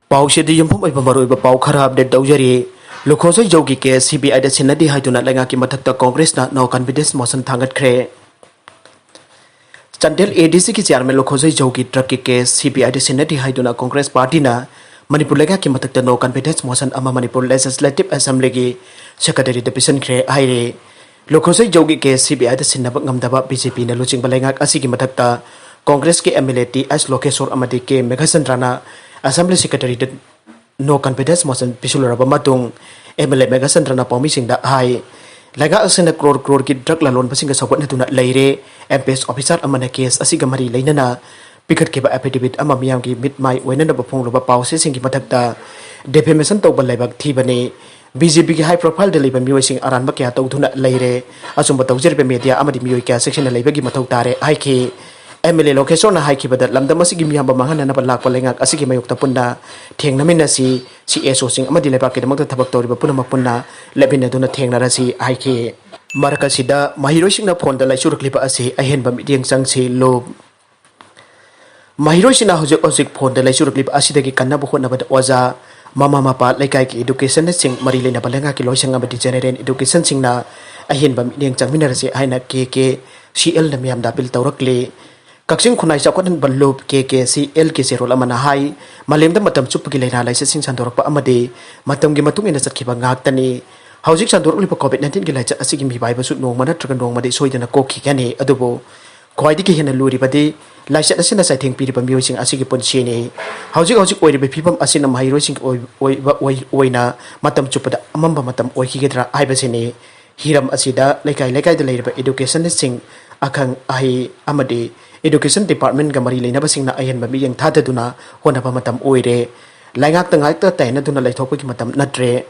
पाउसेदी यमफम ओइबा मरोइबा पाउ खरा अपडेट तौजरी लुखोसोई जौ की केस CBI दा सिन्नदी हाइदुना लैंगा की मथक्ता कांग्रेस ना नो कॉन्फिडेंस मोशन थांगतखरे चंदेल ADC की चेयरमैन लुखोसोई जौ की ट्रक की केस CBI दा सिन्नदी हाइदुना कांग्रेस पार्टी ना मणिपुर लैंगा की मथक्ता नो कॉन्फिडेंस मोशन अमा मणिपुर लेजिस्लेटिव असेंबली की सेक्रेटरी दा पिसनखरे हाइरे लुखोसोई जौ की केस CBI दा सिन्नबक ngамदबा BJP ना लुचिंग बलैंगा असी की मथक्ता कांग्रेस के MLA TS लोकेश्वर अमदी के मेघाचंद्रना Assembly Secretary No Confidence Motion Pisillaga Matung MLA Meghachandra Paumi Singda Hai Laga Asena Crore ki drug lalon pasinga sawat natuna leire MPS officer amana case asiga mari leinana pikat ke ba affidavit ama miyam ki mit mai oinana ba phong ba pause singi mathakta defamation tawba laibak thibane BJP ki high profile deliver mioi sing aran ba kya tawduna leire asumba tawjirbe media amadi mioi kya section leiba gi mathau tare ai ki MLA location na haiki badal lamda masigi miyamba mangana na balak palengak asigi mayokta punna thengna minasi CSO sing amadi leba ke damakta thabak toriba punna mapunna lebina duna thengna rasi haiki maraka sida Maheiroi sing na phone da Laichurakliba ase Ahenba Mityeng changsi lo Maheiroi sing na hojik phone da Laichurakliba asidagi kanna bu khona bad oza mama mapa laikai ki education sing mari lena balenga ki loisang amadi general education sing na Ahenba Mityeng changmina rasi haina ke CL na miyam da pil tawrakle Kaksin kunai sakotan balub KKCL ke serol amana hai malem da matam chup gi leina lai sing sandor pa amade matam gi matung ina sakhiba ngak tani haujik sandor uli pa COVID-19 gi lai cha asigi mi bai basu nong mana trakan nong made soidana kokhi kane adubo khwaidi ki hena luri bade lai cha asina sai theng piri pa mioi sing asigi ponchi ne haujik oi be phibam asina Maheiroi sing oina matam chupada amamba matam oi ki gedra ai basine hiram asida laikai da leira education sing akang ahi amade Education Department ga mari leina basing na Ahenba Mityeng thadaduna hona ba matam oire laingak tangai ta taina duna laithok ki matam natre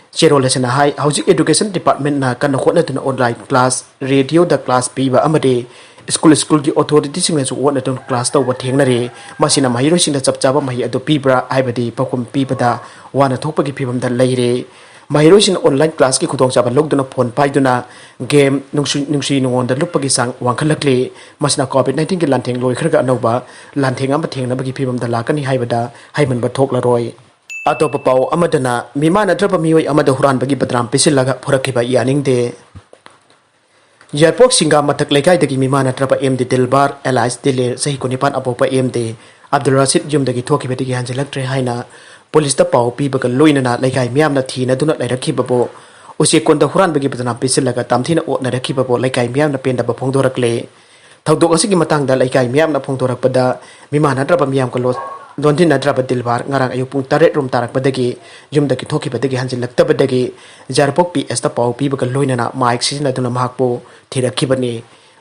chero lesena hai hauji Education Department na kan khona duna online class radio da class piba amade school ki authority sing na su wona dun class taw ba thengna re masina Maheiroi sing da chapchaba mahi ado pibra aibadi pakum pibada wana thokpa ki phibam da leire Maheiroi sing online class ki khudong chaba logduna phone paiduna game nungsi nungon da lupagi sang wangkhalakle masna COVID-19 ki lantheng loi khraga anoba lantheng am thengna bagi phibam da lakani haibada haiman ba thokla roi atopa pau amadana Mimannadraba Mioi amada Huranbagi Badnam Pisillaga Furakkhiba Yaningde Yarpok singa mathak lekai dagi Mimannadraba MD Dilbar Elias Dile sahi konipan apopa MD Abdul Rashid jumdagi thoki betigi hanjelaktre haina Police da pau pi baga loina na laikai miyam na thina duna lairakhi babo usi konda Huranbagi Badnam Pisillaga tamthina o na rakhi babo laikai miyam na penda ba phongdorakle thaudok asigi matang da laikai miyam na phongdorakpada Mimannadraba miyam ko Mimannadraba Dilbar ngarang ayu pung 8 rum tarak badagi jumdagi thoki badagi hanjilakta badagi Jarpok PS da pau pi baga loina na mayek sisina duna mahakpo thirakhi bani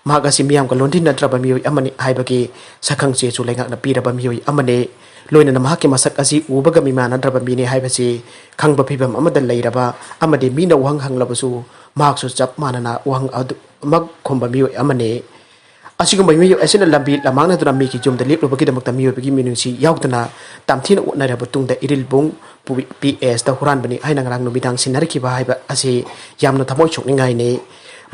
mahagasi miyam ko Mimannadraba Mioi amani haibagi sakhang che chu laingak na piraba Mioi amane loina na mahaki masak asi ubaga Mimannadraba mine haibasi khangba phibam amada leiraba amade mina wang hanglabasu mahaksu chap manana wang adu mag khomba Mioi amane asigumba Mioi asina lambi lamangna duna mi ki jumda leplobagi damakta Mioi bagi minungsi yautana tamthina utna raba tungda irilbung PS da Huranbani haina ngarang numidang sinarikhiba haiba asi yamna thamoi chokningai ne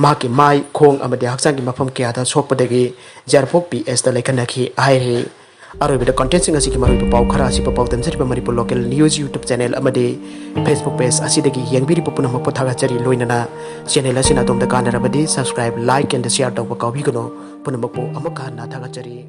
mahaki mai khong amade hakchang ki mafam kya da sokpadagi Jarpok PS da laikanakhi aire Aroy bida content sing asiki maroi pau khara asi pau tamsari pa Manipur Local News YouTube channel amade Facebook page asidagi yangbiri popuna mapothaga chari loinana channel asina tom da kanara badi subscribe like and share tawba kawi gono punamapo amaka na thaga chari